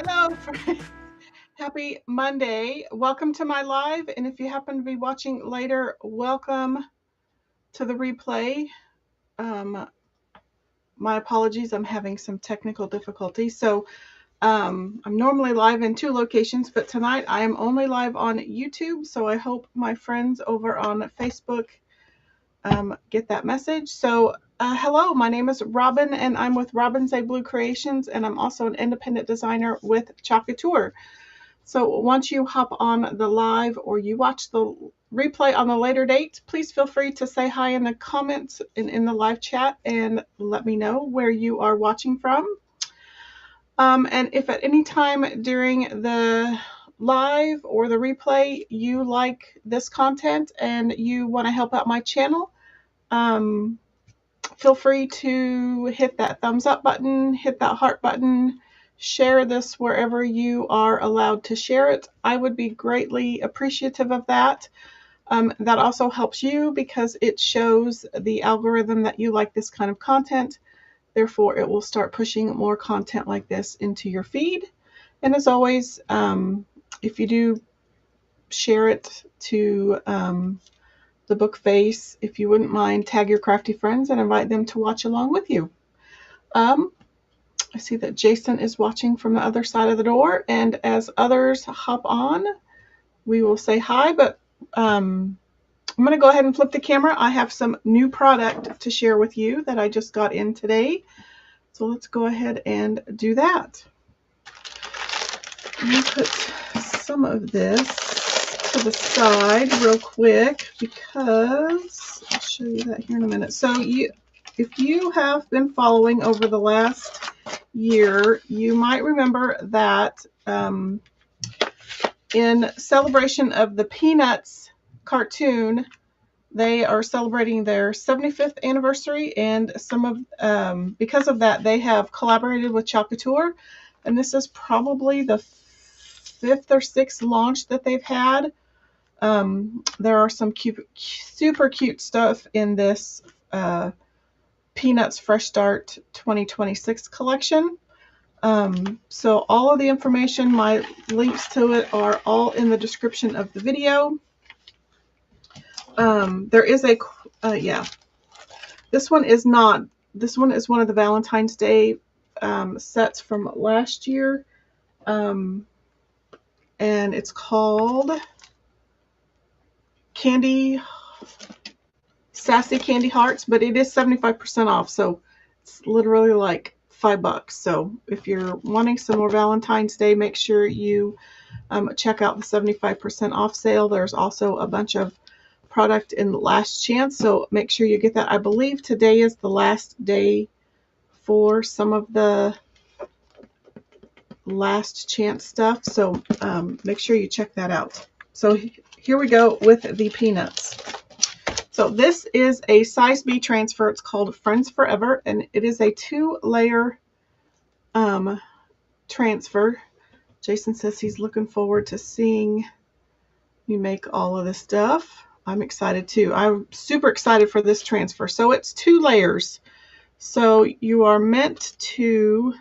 Hello, friends. Happy Monday. Welcome to my live. And if you happen to be watching later, welcome to the replay. My apologies, I'm having some technical difficulties. So I'm normally live in 2 locations, but tonight I am only live on YouTube. So I hope my friends over on Facebook get that message. So hello, my name is Robin, and I'm with Robin's A Blue Creations, and I'm also an independent designer with Chocateur. So once you hop on the live or you watch the replay on the later date, please feel free to say hi in the comments and in the live chat and let me know where you are watching from. And if at any time during the live or the replay you like this content and you want to help out my channel, feel free to hit that thumbs up button, hit that heart button, share this wherever you are allowed to share it. I would be greatly appreciative of that. That also helps you because it shows the algorithm that you like this kind of content. Therefore, it will start pushing more content like this into your feed. And as always, if you do share it to the book face, if you wouldn't mind, tag your crafty friends and invite them to watch along with you. I see that Jason is watching from the other side of the door, and as others hop on, we will say hi, but I'm going to go ahead and flip the camera. I have some new product to share with you that I just got in today. So let's go ahead and do that. Let me put some of this to the side real quick because I'll show you that here in a minute. So if you have been following over the last year, you might remember that in celebration of the Peanuts cartoon, they are celebrating their 75th anniversary, and because of that, they have collaborated with Chocateur, and this is probably the 5th or 6th launch that they've had. There are some super cute stuff in this Peanuts Fresh Start 2026 collection. So all of the information, my links to it are all in the description of the video. There is this one is not. This one is one of the Valentine's Day sets from last year. And it's called Candy Sassy Candy Hearts, but it is 75% off, so it's literally like $5. So if you're wanting some more Valentine's Day, make sure you check out the 75% off sale. There's also a bunch of product in Last Chance, so make sure you get that. I believe today is the last day for some of the Last Chance stuff, so make sure you check that out. So here we go with the peanuts. So this is a size B transfer. It's called Friends Forever, and it is a 2-layer transfer. Jason says he's looking forward to seeing me make all of this stuff. I'm excited too. I'm super excited for this transfer. So it's 2 layers. So you are meant to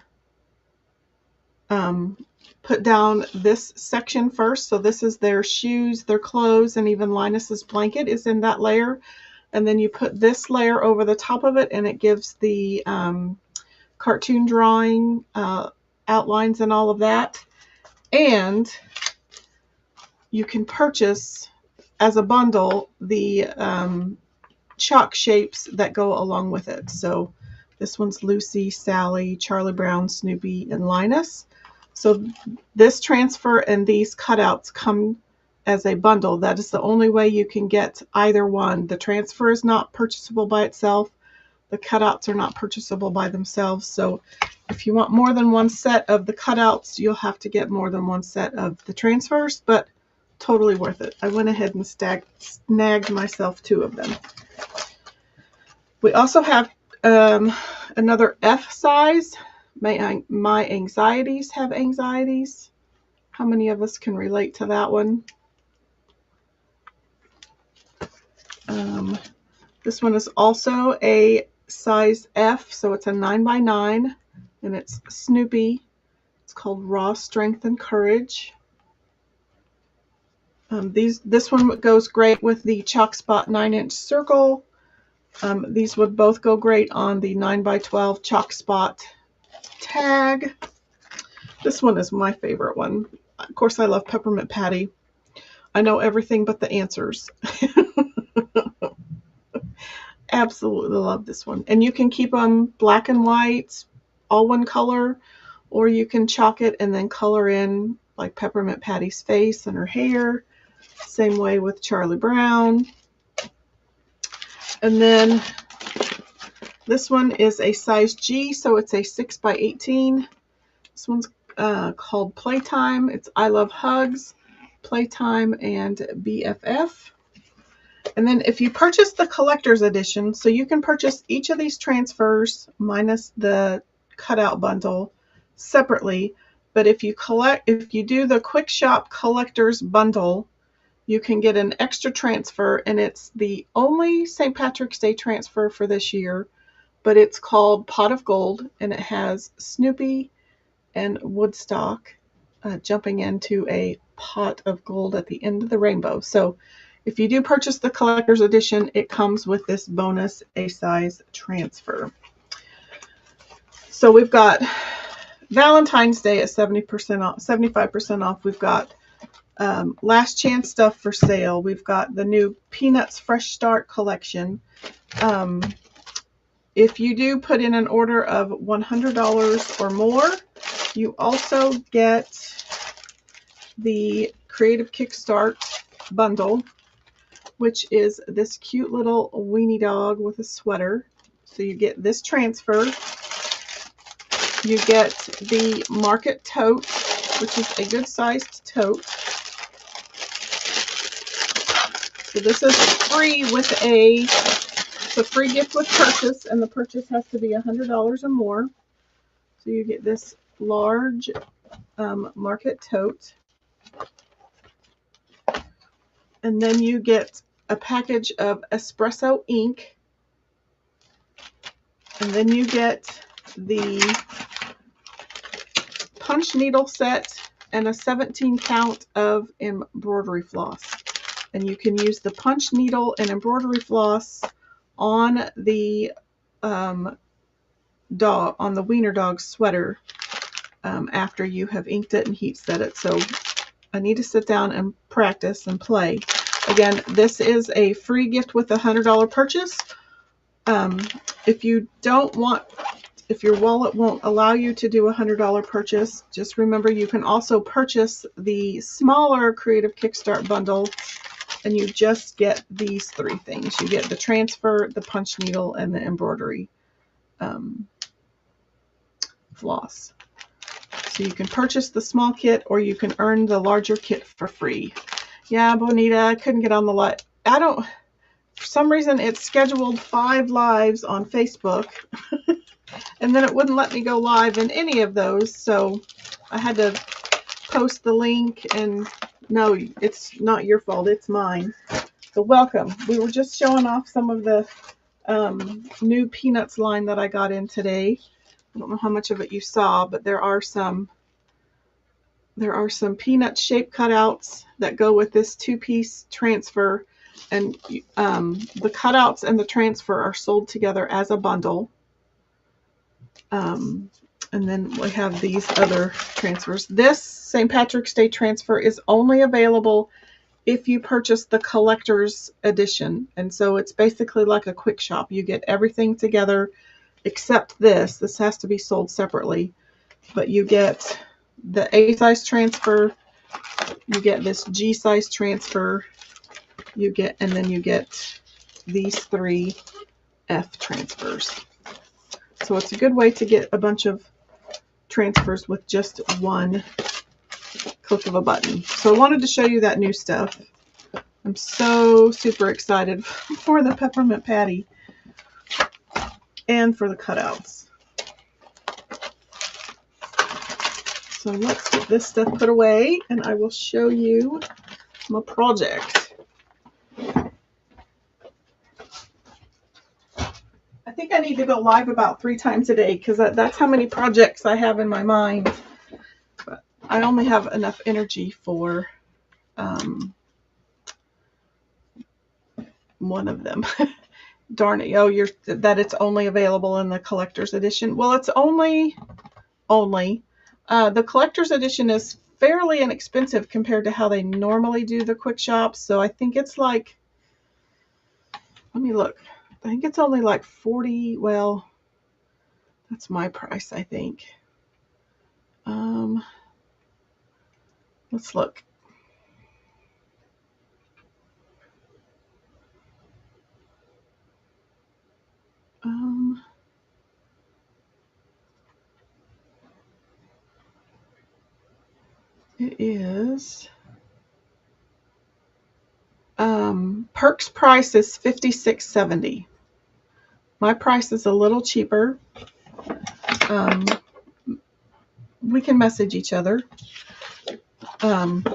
put down this section first. So this is their shoes, their clothes, and even Linus's blanket is in that layer. And then you put this layer over the top of it, and it gives the cartoon drawing outlines and all of that. And you can purchase as a bundle the chalk shapes that go along with it. So this one's Lucy, Sally, Charlie Brown, Snoopy, and Linus. So this transfer and these cutouts come as a bundle. That is the only way you can get either one. The transfer is not purchasable by itself. The cutouts are not purchasable by themselves. So if you want more than one set of the cutouts, you'll have to get more than one set of the transfers, but totally worth it. I went ahead and snagged myself 2 of them. We also have another F size. My anxieties have anxieties. How many of us can relate to that one? This one is also a size F, so it's a 9x9, and it's Snoopy. It's called Raw Strength and Courage. This one goes great with the Chalk Spot 9-inch circle. These would both go great on the 9x12 Chalk Spot tag. This one is my favorite one. Of course, I love Peppermint Patty. I know everything but the answers. Absolutely love this one. And you can keep them black and white, all one color, or you can chalk it and then color in like Peppermint Patty's face and her hair. Same way with Charlie Brown. And then this one is a size G, so it's a 6x18. This one's called Playtime. It's I Love Hugs, Playtime, and BFF. And then if you purchase the collector's edition, so you can purchase each of these transfers minus the cutout bundle separately. But if you do the Quick Shop collector's bundle, you can get an extra transfer, and it's the only St. Patrick's Day transfer for this year, but it's called Pot of Gold, and it has Snoopy and Woodstock jumping into a pot of gold at the end of the rainbow. So if you do purchase the collector's edition, it comes with this bonus A-size transfer. So we've got Valentine's Day at 70% off, 75% off. We've got Last Chance stuff for sale. We've got the new Peanuts Fresh Start collection. If you do put in an order of $100 or more, you also get the Creative Kickstart bundle, which is this cute little weenie dog with a sweater. So you get this transfer. You get the Market Tote, which is a good sized tote. So this is free with it's a free gift with purchase, and the purchase has to be $100 or more. So you get this large Market Tote. And then you get a package of espresso ink. And then you get the punch needle set and a 17 count of embroidery floss. And you can use the punch needle and embroidery floss on the dog, on the wiener dog sweater after you have inked it and heat set it. So I need to sit down and practice and play. Again, this is a free gift with a $100 purchase. If you don't want, if your wallet won't allow you to do a $100 purchase, just remember you can also purchase the smaller Creative Kickstart bundle, and you just get these 3 things. You get the transfer, the punch needle, and the embroidery floss. So you can purchase the small kit, or you can earn the larger kit for free. Yeah, Bonita, I couldn't get on the live. For some reason, it scheduled 5 lives on Facebook, and then it wouldn't let me go live in any of those, so I had to post the link, and no, it's not your fault, it's mine. So welcome. We were just showing off some of the new Peanuts line that I got in today. I don't know how much of it you saw, but there are some peanut shape cutouts that go with this 2-piece transfer, and the cutouts and the transfer are sold together as a bundle. And then we have these other transfers. This St. Patrick's Day transfer is only available if you purchase the collector's edition, and so it's basically like a quick shop. You get everything together except this. This has to be sold separately, but you get the A size transfer, you get this G size transfer, and then you get these 3 F transfers. So it's a good way to get a bunch of transfers with just one click of a button. So I wanted to show you that new stuff. I'm so super excited for the peppermint patty and for the cutouts. So let's get this stuff put away, and I will show you my project. I think I need to go live about 3 times a day, because that's how many projects I have in my mind. But I only have enough energy for one of them. Darn it. Oh, that it's only available in the collector's edition. Well, it's only the collector's edition is fairly inexpensive compared to how they normally do the quick shops. So I think it's like, let me look. I think it's only like 40. Well, that's my price, I think. Let's look. It is Perk's price is $56.70. My price is a little cheaper. We can message each other, and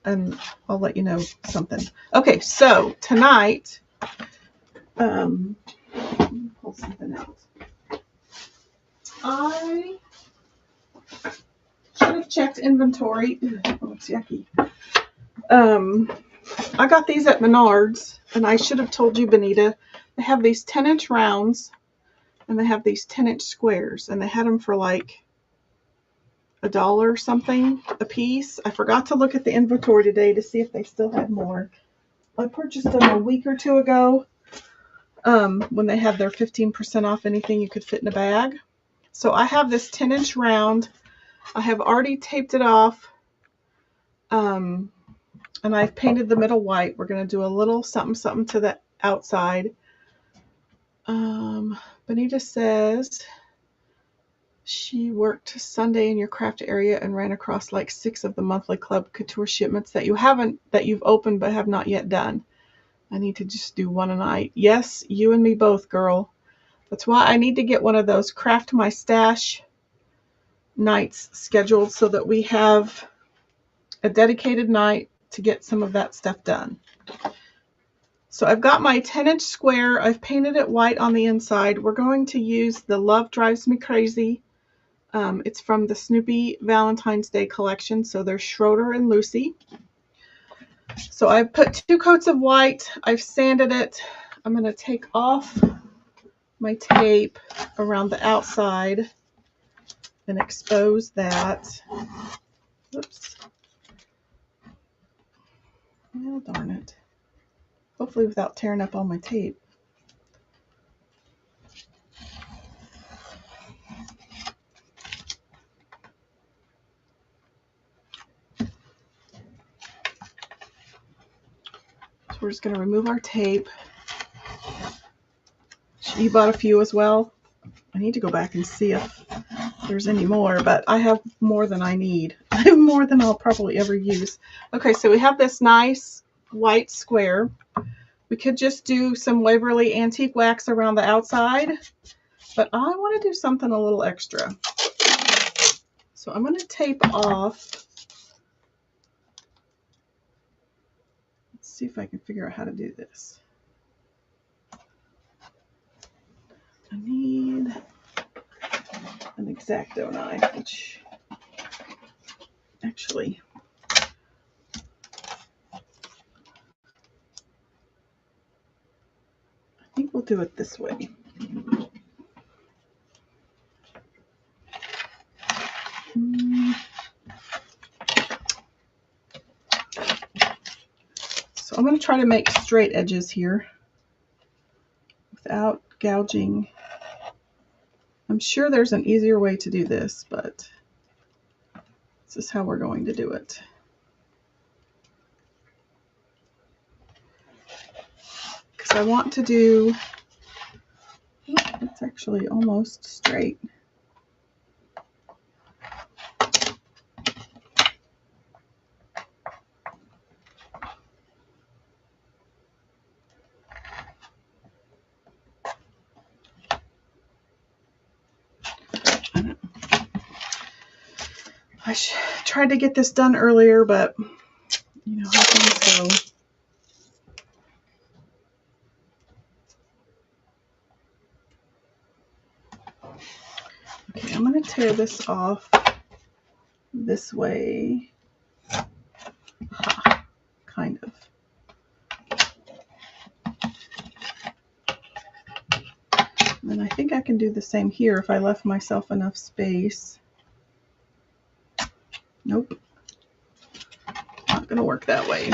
I'll let you know something. Okay, so tonight, pull something out. I should have checked inventory. Oh, it's yucky. I got these at Menards, and I should have told you, Benita. They have these 10-inch rounds, and they have these 10-inch squares, and they had them for like $1 something a piece. I forgot to look at the inventory today to see if they still had more. I purchased them a week or 2 ago when they had their 15% off anything you could fit in a bag. So I have this 10-inch round. I have already taped it off, and I've painted the middle white. We're going to do a little something to the outside. Benita says she worked Sunday in your craft area and ran across like 6 of the monthly Club Couture shipments that you've opened but have not yet done. I need to just do one a night. Yes, you and me both, girl. That's why I need to get one of those Craft My Stash nights scheduled so that we have a dedicated night to get some of that stuff done. So I've got my 10-inch square. I've painted it white on the inside. We're going to use the Love Drives Me Crazy. It's from the Snoopy Valentine's Day collection. So there's Schroeder and Lucy. So I've put 2 coats of white. I've sanded it. I'm going to take off my tape around the outside and expose that. Oops. Well, darn it. Hopefully without tearing up all my tape. So we're just going to remove our tape. You bought a few as well? I need to go back and see if there's any more, but I have more than I need. I have more than I'll probably ever use. Okay, so we have this nice white square. We could just do some Waverly Antique Wax around the outside, but I want to do something a little extra. So I'm going to tape off. Let's see if I can figure out how to do this. I need an X-Acto knife, which actually I think we'll do it this way. So I'm going to try to make straight edges here without gouging. I'm sure there's an easier way to do this, but this is how we're going to do it. Because I want to do, it's actually almost straight. I tried to get this done earlier, but you know how things go. Okay, I'm going to tear this off this way. Kind of. And I think I can do the same here if I left myself enough space. Nope. Not going to work that way.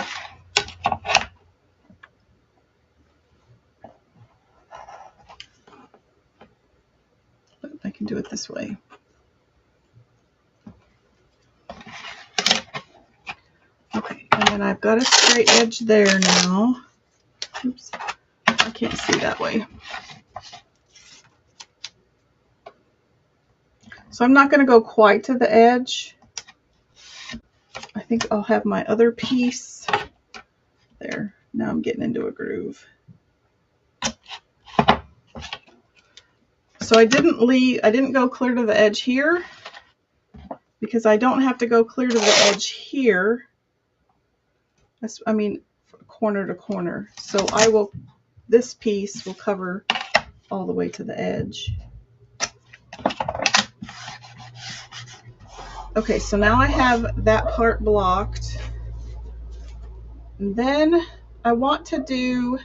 But I can do it this way. Okay, and then I've got a straight edge there now. Oops, I can't see that way. So I'm not going to go quite to the edge. I think I'll have my other piece there. Now I'm getting into a groove. So I didn't go clear to the edge here because I don't have to go clear to the edge here. I mean, corner to corner. So this piece will cover all the way to the edge. Okay, so now I have that part blocked. And then I want to do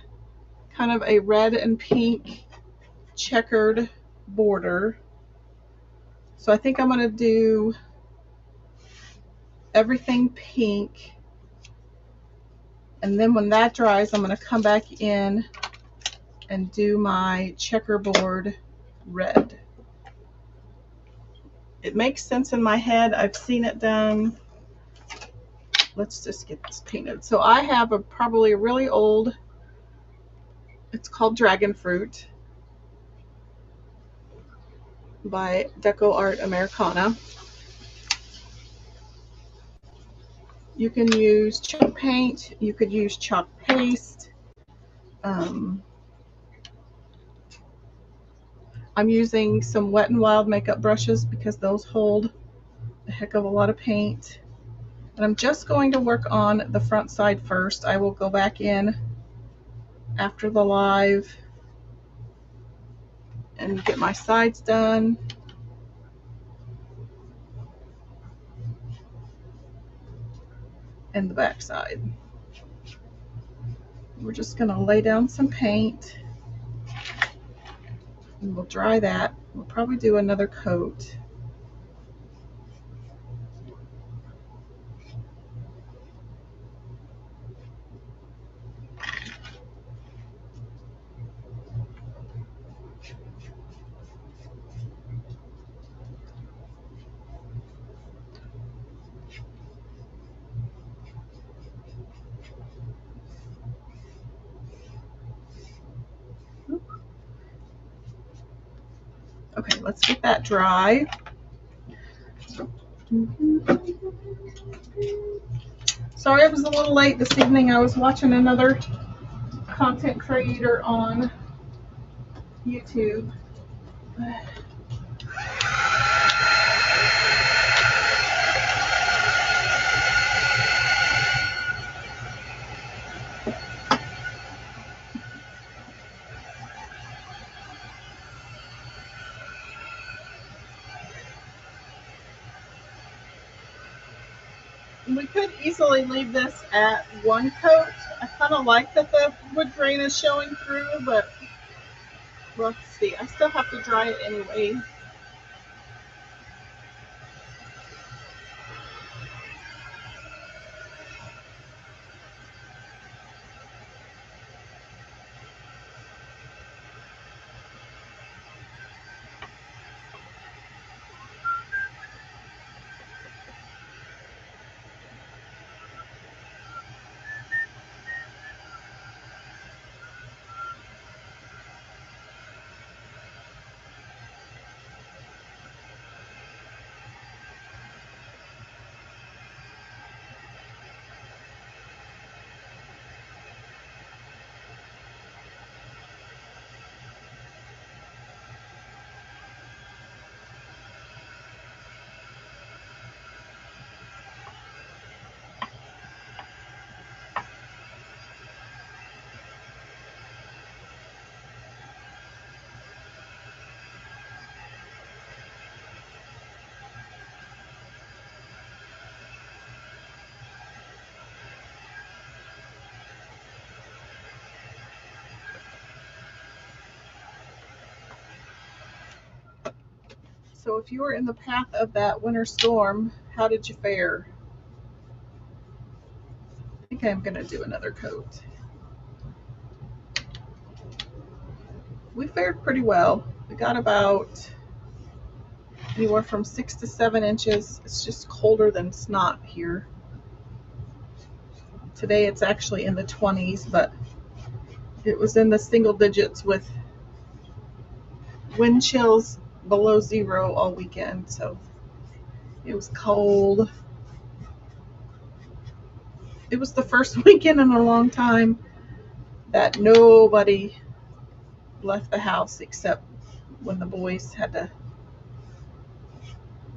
kind of a red and pink checkered border. So I think I'm going to do everything pink. And then when that dries, I'm going to come back in and do my checkerboard red. It makes sense in my head. I've seen it done. Let's just get this painted. So I have probably a really old, it's called Dragon Fruit by Deco Art Americana. You can use chalk paint, you could use chalk paste. I'm using some Wet n Wild makeup brushes because those hold a heck of a lot of paint. And I'm just going to work on the front side first. I will go back in after the live and get my sides done. And the back side. We're just going to lay down some paint and we'll dry that. We'll probably do another coat. Okay, let's get that dry. Sorry I was a little late this evening. I was watching another content creator on YouTube. We could easily leave this at 1 coat. I kind of like that the wood grain is showing through, but let's see. I still have to dry it anyway. So if you were in the path of that winter storm, how did you fare? I think I'm going to do another coat. We fared pretty well. We got about anywhere from 6 to 7 inches. It's just colder than snot here. Today it's actually in the 20s, but it was in the single digits with wind chills below 0 all weekend. So it was cold. It was the first weekend in a long time that nobody left the house except when the boys had to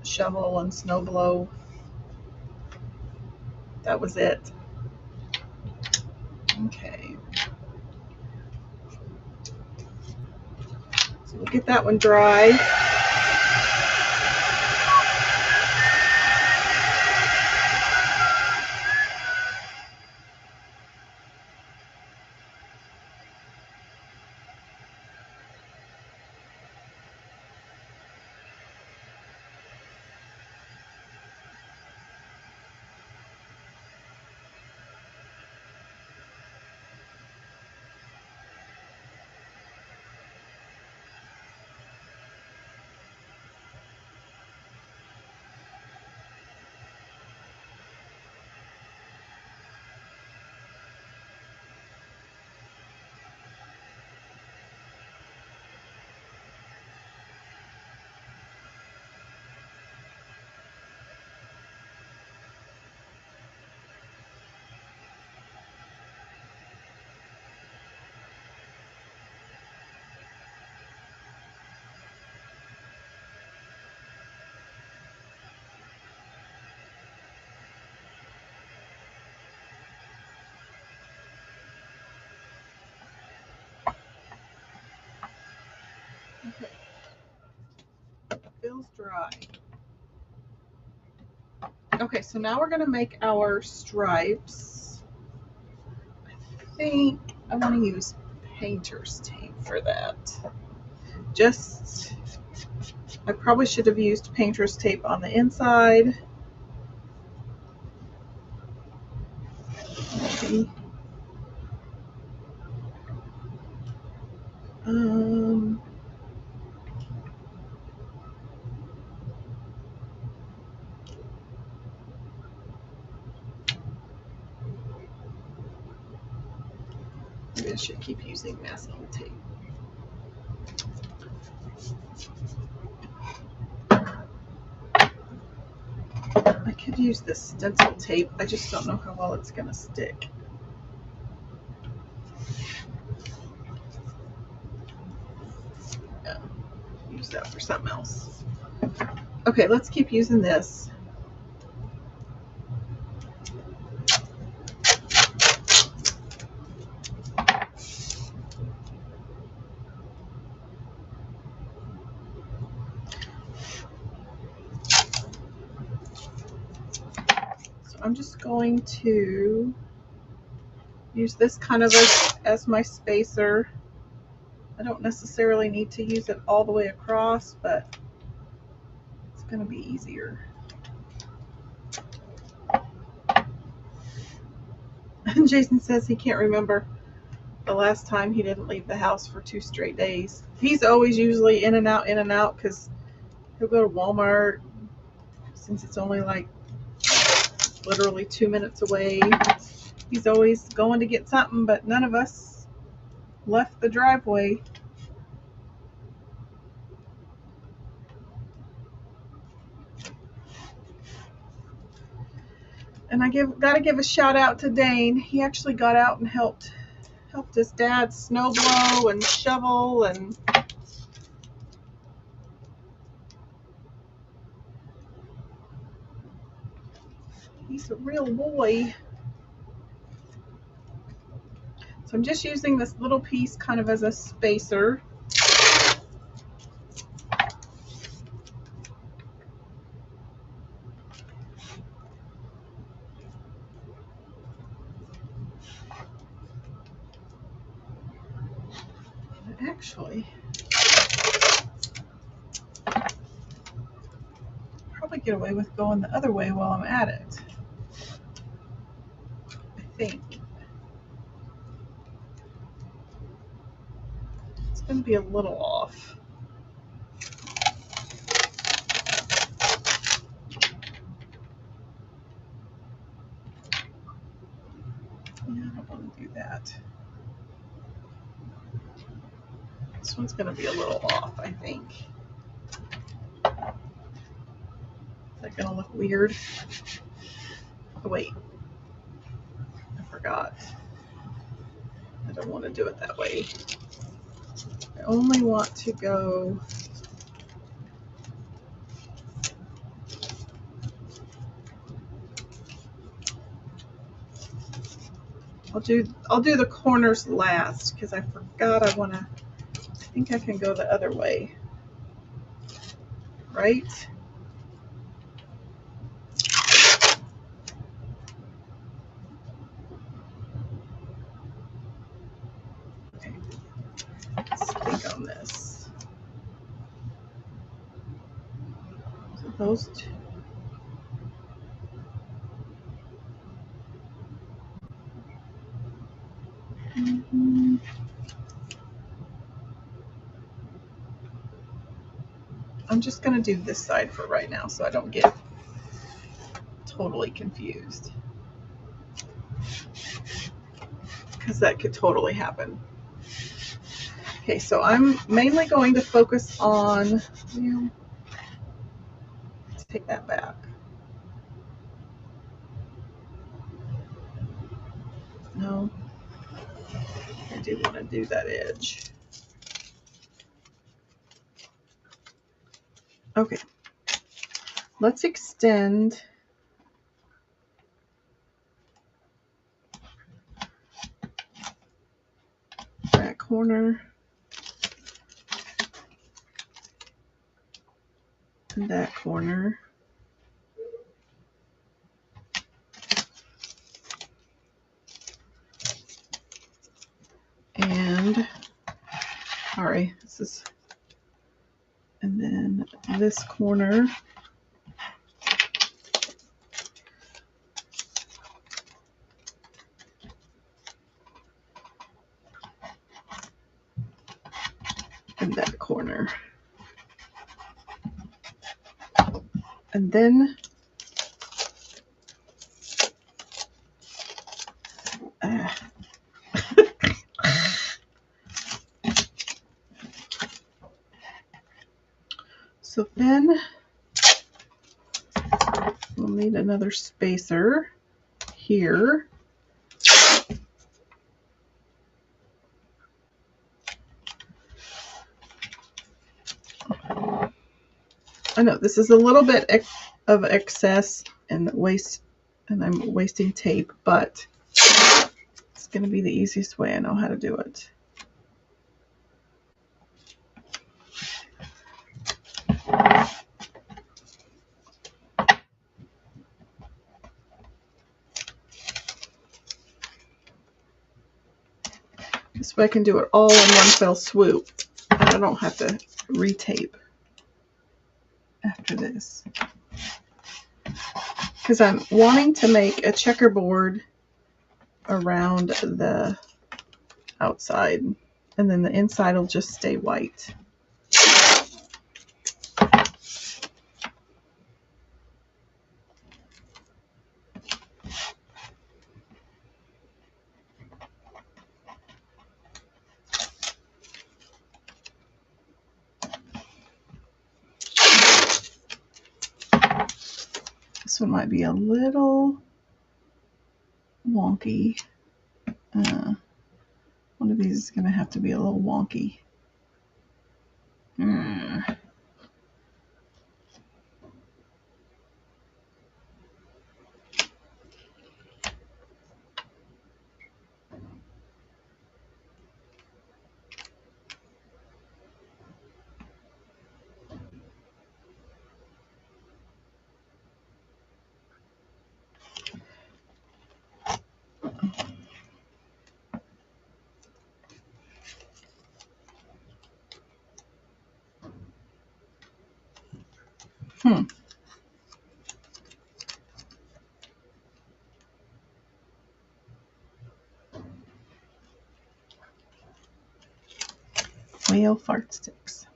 shovel and snow blow. That was it. Okay. So we'll get that one dry. Okay. Feels dry. Okay, so now we're going to make our stripes. I think I want to use painter's tape for that. I probably should have used painter's tape on the inside. Maybe. Maybe I should keep using masking tape. I could use this stencil tape. I just don't know how well it's going to stick. Yeah, use that for something else. Okay, let's keep using this. So I'm just going to use this kind of as my spacer. I don't necessarily need to use it all the way across, but it's going to be easier. And Jason says he can't remember the last time he didn't leave the house for 2 straight days. He's always usually in and out, because he'll go to Walmart since it's only like literally 2 minutes away. He's always going to get something, but none of us left the driveway. And I gotta give a shout out to Dane. He actually got out and helped his dad snow blow and shovel, and he's a real boy. So I'm just using this little piece kind of as a spacer. Actually, probably get away with going the other way while I'm at it. I think it's going to be a little off. Yeah, I don't want to do that. This one's going to be a little off, I think. Is that going to look weird? Oh, wait. I forgot. I don't want to do it that way. I only want to go I'll do the corners last because I forgot I think I can go the other way. Right? Okay. Let's think on this. So those two. I'm just going to do this side for right now so I don't get totally confused. Because that could totally happen. Okay, so I'm mainly going to focus on, let's take that back. No, I do want to do that edge. Okay, let's extend that corner and that corner. And, sorry, and then this corner. And that corner. And then So then we'll need another spacer here. I know this is a little bit of excess and waste, and I'm wasting tape, but it's going to be the easiest way I know how to do it. This way I can do it all in one fell swoop, and I don't have to retape after this. Because I'm wanting to make a checkerboard around the outside, and then the inside will just stay white. This one might be a little wonky. One of these is going to have to be a little wonky. Whale fart sticks.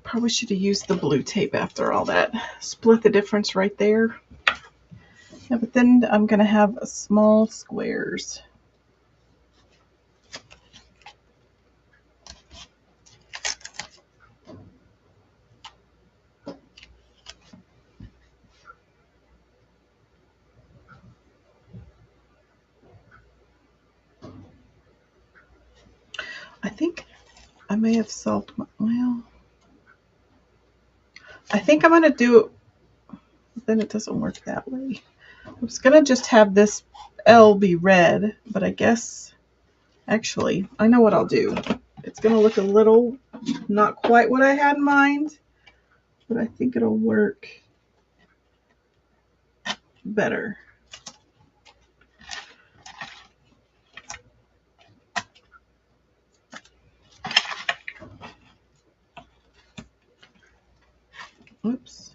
Probably should have used the blue tape after all that. Split the difference right there. Yeah, but then I'm going to have small squares. I think I may have solved my, well, I think I'm going to do it, but then it doesn't work that way. I was going to just have this L be red, but I guess, actually, I know what I'll do. It's going to look a little, not quite what I had in mind, but I think it'll work better. Oops.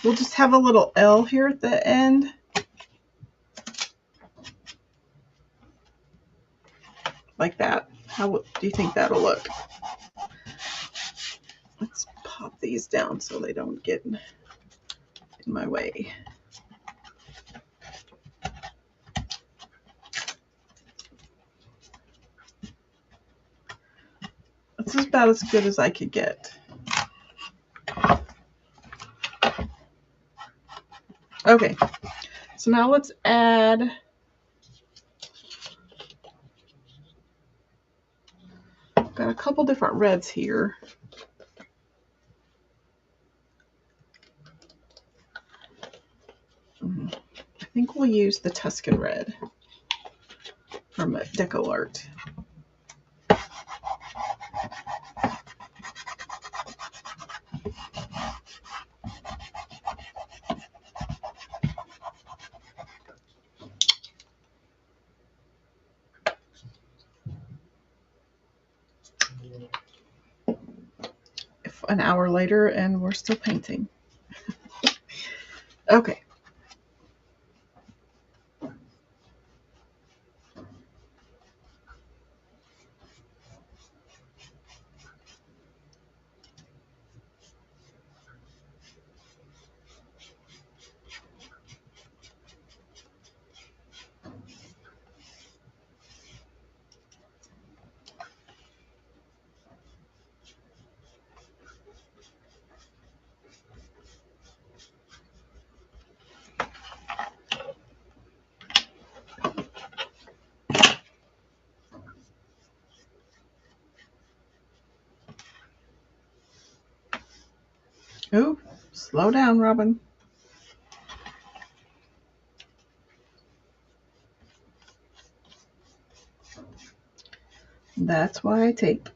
We'll just have a little L here at the end. Like that. How do you think that'll look? Let's pop these down so they don't get in my way. This is about as good as I could get. Okay, so now let's add got a couple different reds here. I think we'll use the Tuscan red from Deco Art. an hour later and we're still painting. Okay. Oh, slow down, Robin. That's why I tape.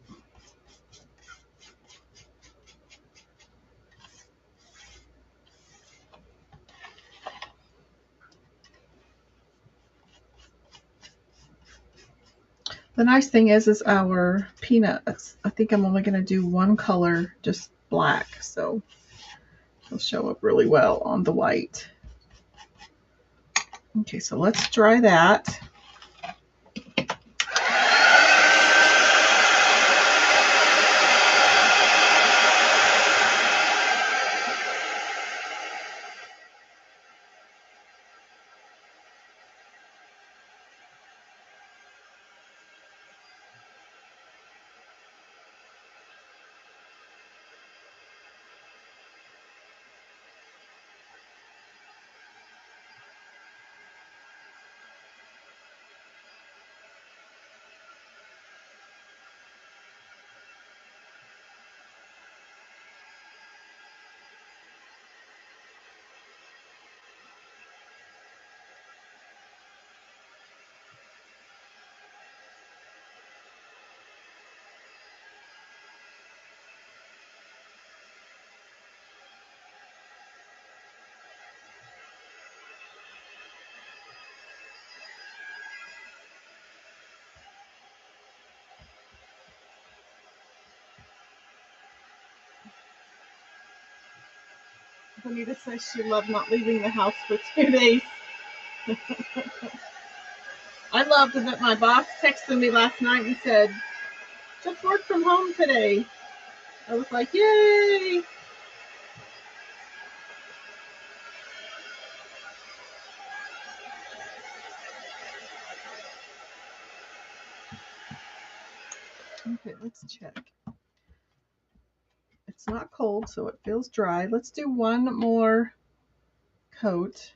The nice thing is our peanuts. I think I'm only going to do one color, just black, so it'll show up really well on the white. Okay, so let's dry that. Bonita says she loved not leaving the house for 2 days. I loved that my boss texted me last night and said, just work from home today. I was like, yay! Okay, let's check. It's not cold, so it feels dry. Let's do one more coat.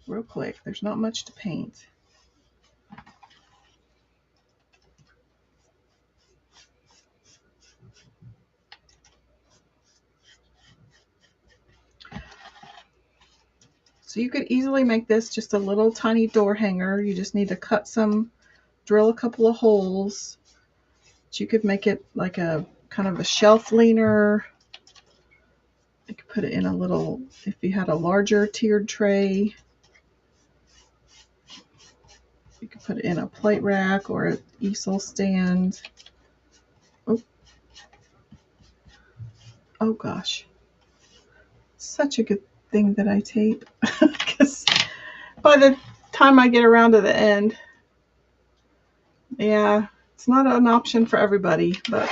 Real quick. There's not much to paint. So you could easily make this just a little tiny door hanger. You just need to cut some, drill a couple of holes. But you could make it like a kind of a shelf leaner. You could put it in a little, if you had a larger tiered tray, you could put it in a plate rack or an easel stand. Oh gosh. Such a good thing that I tape. Because by the time I get around to the end, yeah, it's not an option for everybody, but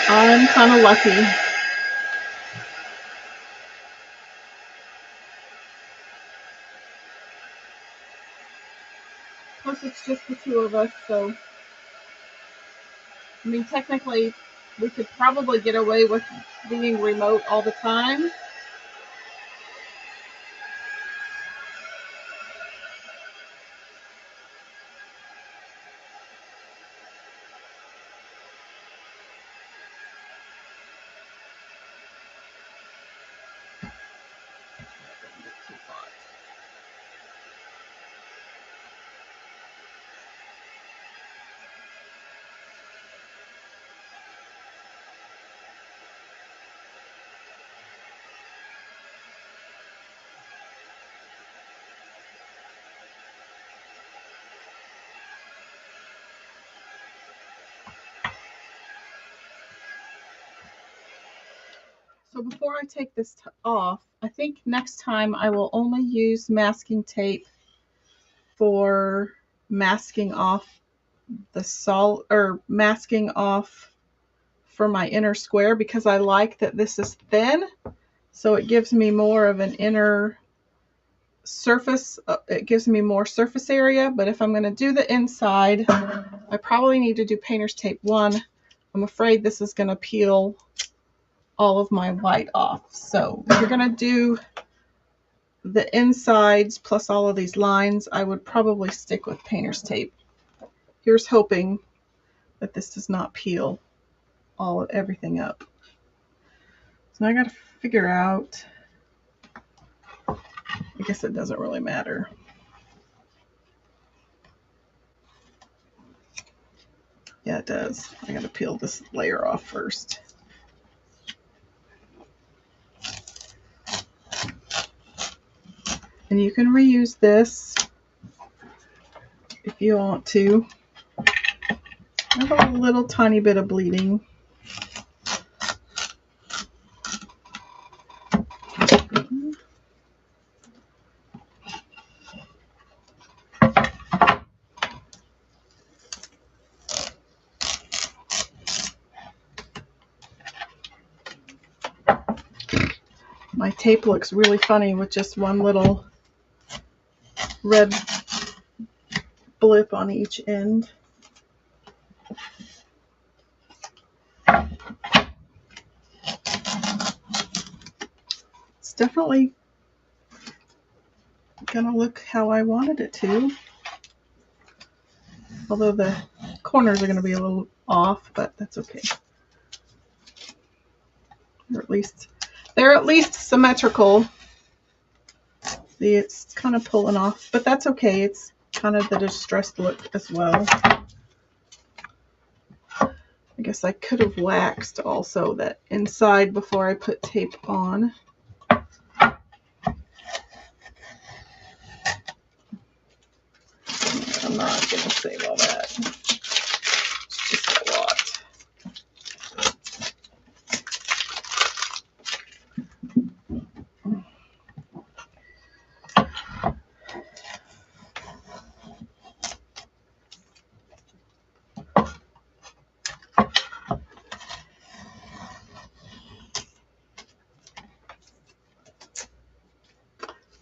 I'm kind of lucky. Plus, it's just the two of us, so I mean, technically, we could probably get away with being remote all the time. So before I take this off, I think next time I will only use masking tape for masking off the sol or masking off for my inner square, because I like that this is thin, so it gives me more of an inner surface. It gives me more surface area. But if I'm going to do the inside, I probably need to do painter's tape 1. I'm afraid this is going to peel all of my white off. So if you're going to do the insides plus all of these lines, I would probably stick with painter's tape. Here's hoping that this does not peel everything up. So now I got to figure out, I guess it doesn't really matter. Yeah, it does. I got to peel this layer off first. And you can reuse this if you want to. I have a little tiny bit of bleeding. My tape looks really funny with just one little red blip on each end. It's definitely gonna look how I wanted it to. Although the corners are gonna be a little off, but that's okay. They're at least symmetrical. See, it's kind of pulling off, but that's okay. It's kind of the distressed look as well. I guess I could have waxed also that inside before I put tape on. I'm not going to save all that. It's just a lot.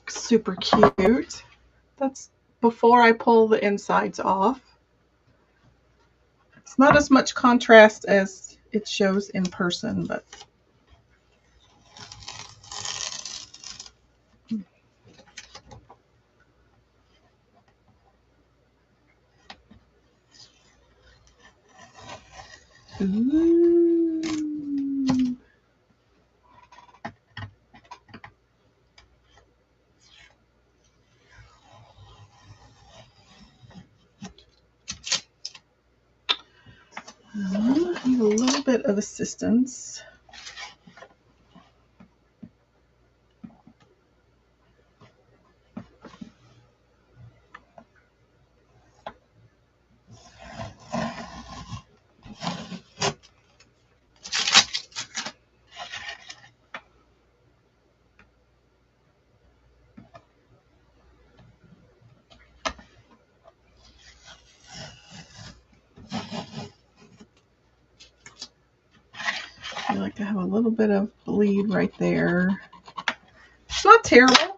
Super cute. That's before I pull the insides off. It's not as much contrast as it shows in person, but ooh. I need a little bit of assistance. I like to have a little bit of bleed right there. It's not terrible.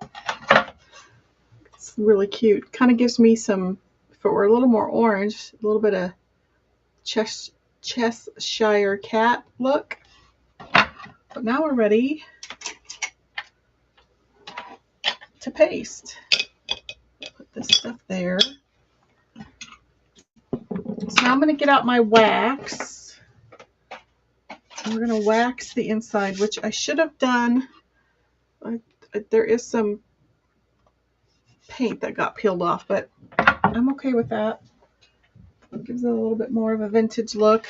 It's really cute. Kind of gives me some, if it were a little more orange, a little bit of Cheshire cat look. But now we're ready to paste. Put this stuff there. So now I'm going to get out my wax. And we're going to wax the inside, which I should have done. There is some paint that got peeled off, but I'm okay with that. It gives it a little bit more of a vintage look.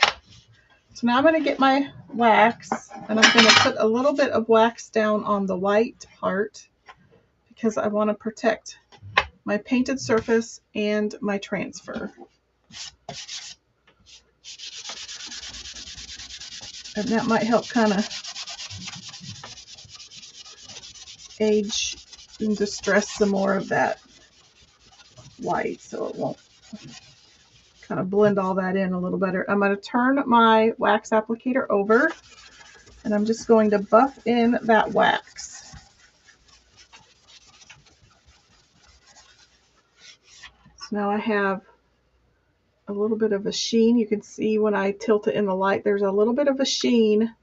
So now I'm going to get my wax, and I'm going to put a little bit of wax down on the white part because I want to protect my painted surface and my transfer. And that might help kind of age and distress some more of that white so it won't kind of blend all that in a little better. I'm going to turn my wax applicator over and I'm just going to buff in that wax. So now I have a little bit of a sheen. You can see when I tilt it in the light, there's a little bit of a sheen,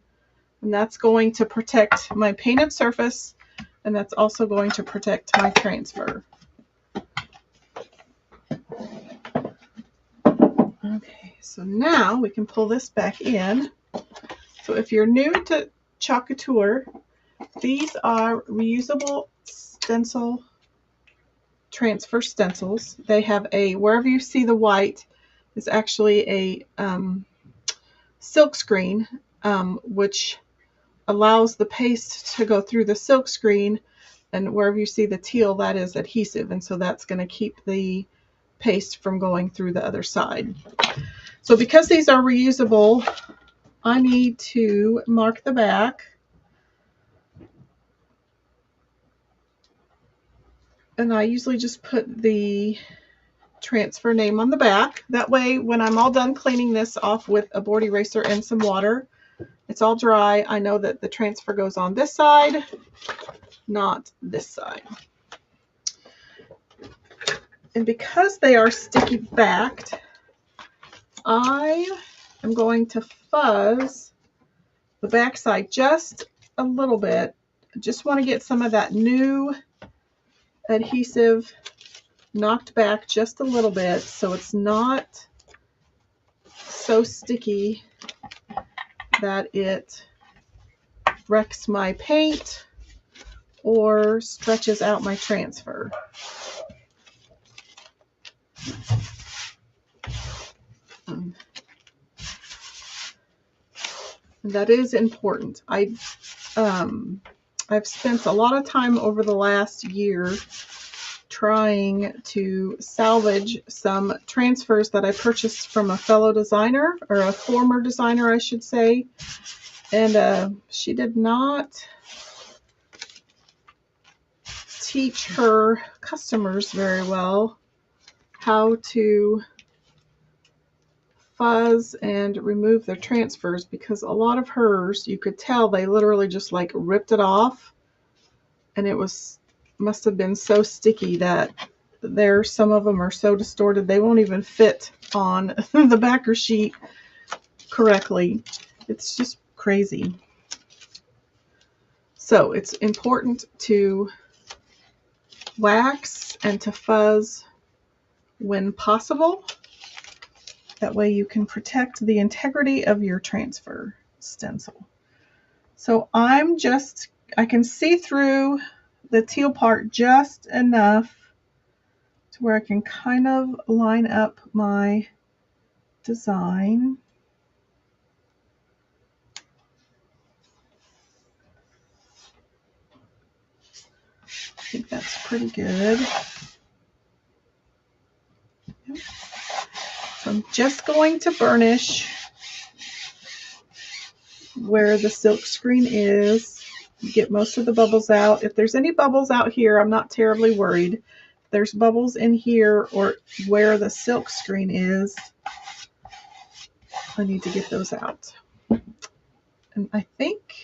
and that's going to protect my painted surface, and that's also going to protect my transfer. Okay, so now we can pull this back in. So if you're new to Chalk Couture, these are reusable stencil transfer stencils. They have a, wherever you see the white, is actually a silk screen, which allows the paste to go through the silk screen, and wherever you see the teal, that is adhesive, and so that's going to keep the paste from going through the other side. So because these are reusable, I need to mark the back. And I usually just put the transfer name on the back. That way, when I'm all done cleaning this off with a board eraser and some water, it's all dry. I know that the transfer goes on this side, not this side. And because they are sticky backed, I am going to fuzz the back side just a little bit. I just want to get some of that new adhesive knocked back just a little bit so it's not so sticky that it wrecks my paint or stretches out my transfer. And that is important. I've spent a lot of time over the last year trying to salvage some transfers that I purchased from a fellow designer, or a former designer, I should say. And she did not teach her customers very well how to fuzz and remove their transfers, because a lot of hers, you could tell they literally just like ripped it off, and it must have been so sticky that some of them are so distorted they won't even fit on the backer sheet correctly. It's just crazy. So it's important to wax and to fuzz when possible. That way you can protect the integrity of your transfer stencil. So I can see through the teal part just enough to where I can kind of line up my design. I think that's pretty good. So I'm just going to burnish where the silk screen is, get most of the bubbles out. If there's any bubbles out here, I'm not terribly worried. If there's bubbles in here or where the silk screen is, I need to get those out. And I think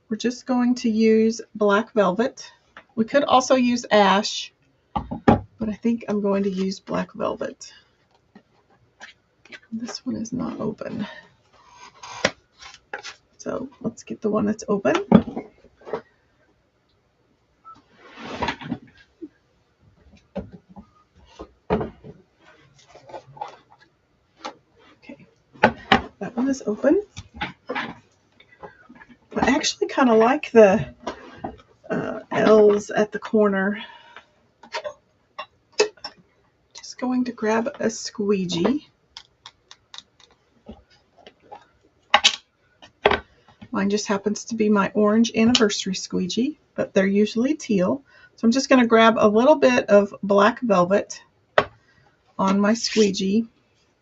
we're just going to use black velvet. We could also use ash, but I think I'm going to use black velvet. This one is not open. So let's get the one that's open. Okay, that one is open. I actually kind of like the L's at the corner. Just going to grab a squeegee. Mine just happens to be my orange anniversary squeegee, but they're usually teal. So I'm just going to grab a little bit of black velvet on my squeegee,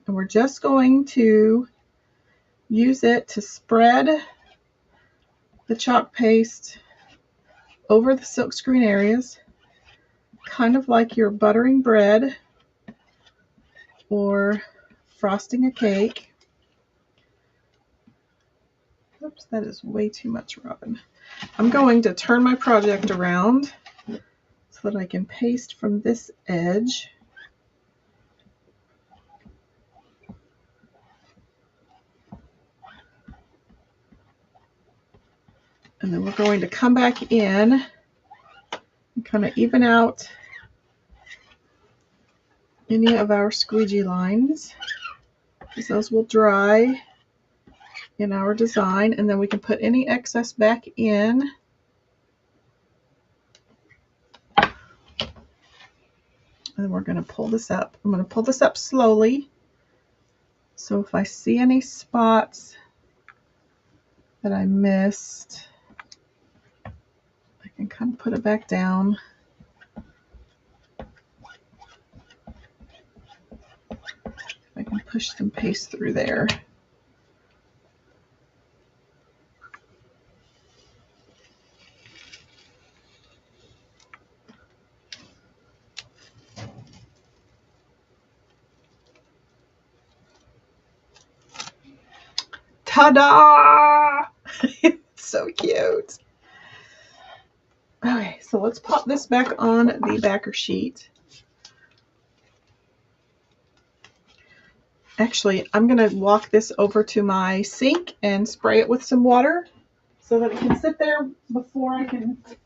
and we're just going to use it to spread the chalk paste over the silkscreen areas, kind of like you're buttering bread or frosting a cake. Oops, that is way too much, Robin. I'm going to turn my project around so that I can paste from this edge. And then we're going to come back in and kind of even out any of our squeegee lines, because those will dry in our design, and then we can put any excess back in. And then we're going to pull this up. I'm going to pull this up slowly. So if I see any spots that I missed, I can kind of put it back down. I can push some paste through there. Ta-da! It's so cute. Okay, so let's pop this back on the backer sheet. Actually, I'm going to walk this over to my sink and spray it with some water so that it can sit there before I clean it.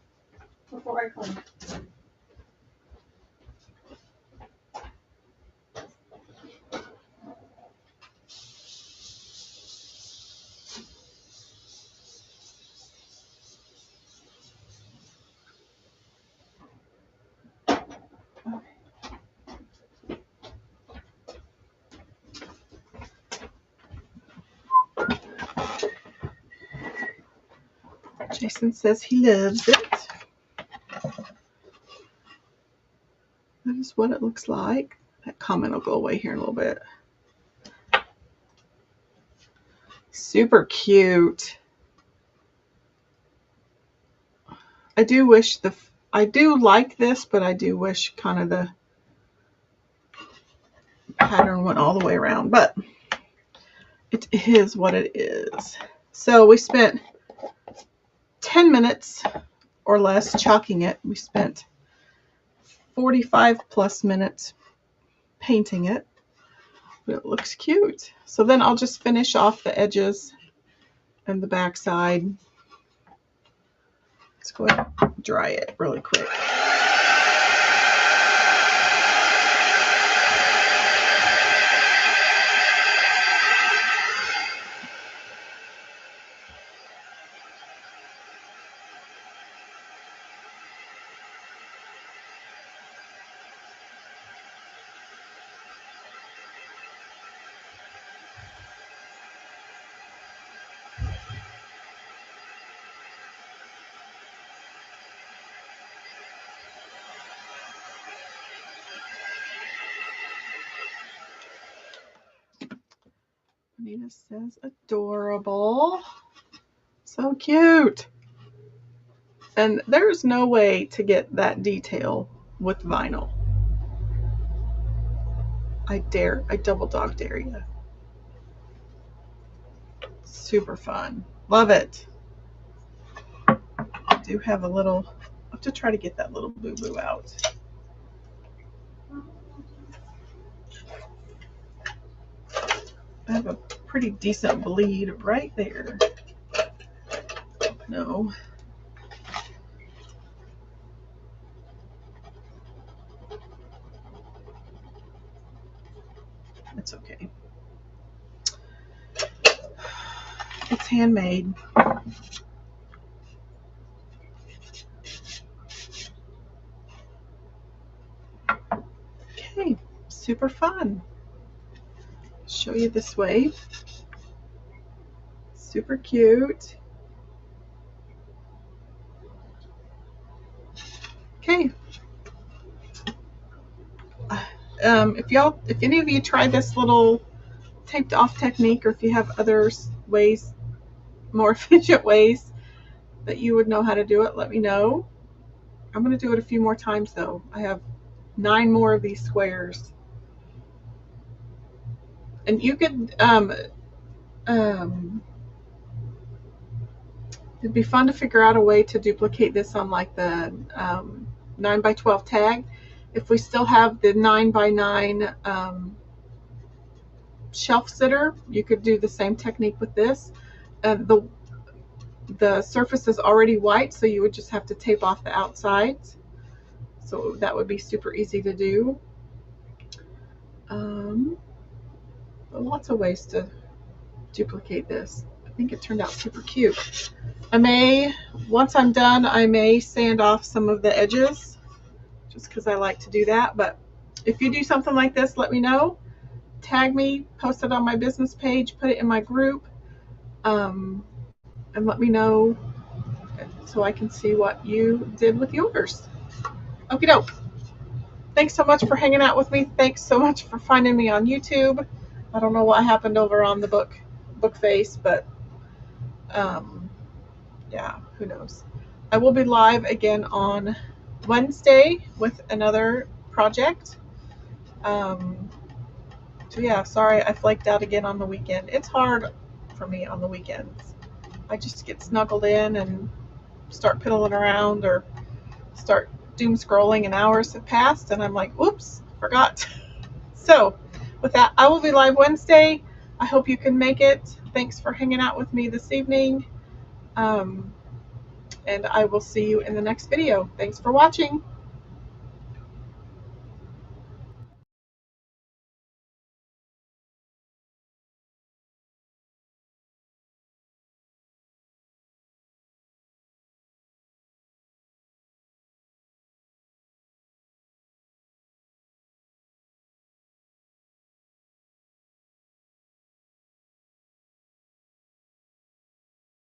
Jason says he loves it. That is what it looks like. That comment will go away here in a little bit. Super cute. I do like this, but I do wish kind of the pattern went all the way around, but it is what it is. So we spent 10 minutes or less chalking it. We spent 45 plus minutes painting it, but it looks cute. So then I'll just finish off the edges and the back side. Let's go ahead and dry it really quick. Nina says adorable. So cute. And there's no way to get that detail with vinyl. I double dog dare you. Super fun. Love it. I do have a little, I'll have to try to get that little boo-boo out. I have a pretty decent bleed right there. No. It's okay. It's handmade. Okay, super fun. Show you this way. Super cute. Okay. If any of you tried this little taped off technique, or if you have other ways, more efficient ways that you would know how to do it, let me know. I'm going to do it a few more times though. I have 9 more of these squares. And you could, it'd be fun to figure out a way to duplicate this on like the 9 by 12 tag. If we still have the 9 by 9 shelf sitter, you could do the same technique with this. The surface is already white, so you would just have to tape off the outsides. So that would be super easy to do. Lots of ways to duplicate this. I think it turned out super cute. Once I'm done, I may sand off some of the edges just because I like to do that. But if you do something like this, let me know. Tag me, post it on my business page, put it in my group, and let me know so I can see what you did with yours. Okie doke. Thanks so much for hanging out with me. Thanks so much for finding me on YouTube. I don't know what happened over on the book face, but yeah, who knows. I will be live again on Wednesday with another project. So yeah, sorry I flaked out again on the weekend. It's hard for me on the weekends. I just get snuggled in and start piddling around or start doom scrolling and hours have passed and I'm like, oops, forgot. So with that, I will be live Wednesday. I hope you can make it. Thanks for hanging out with me this evening. And I will see you in the next video. Thanks for watching.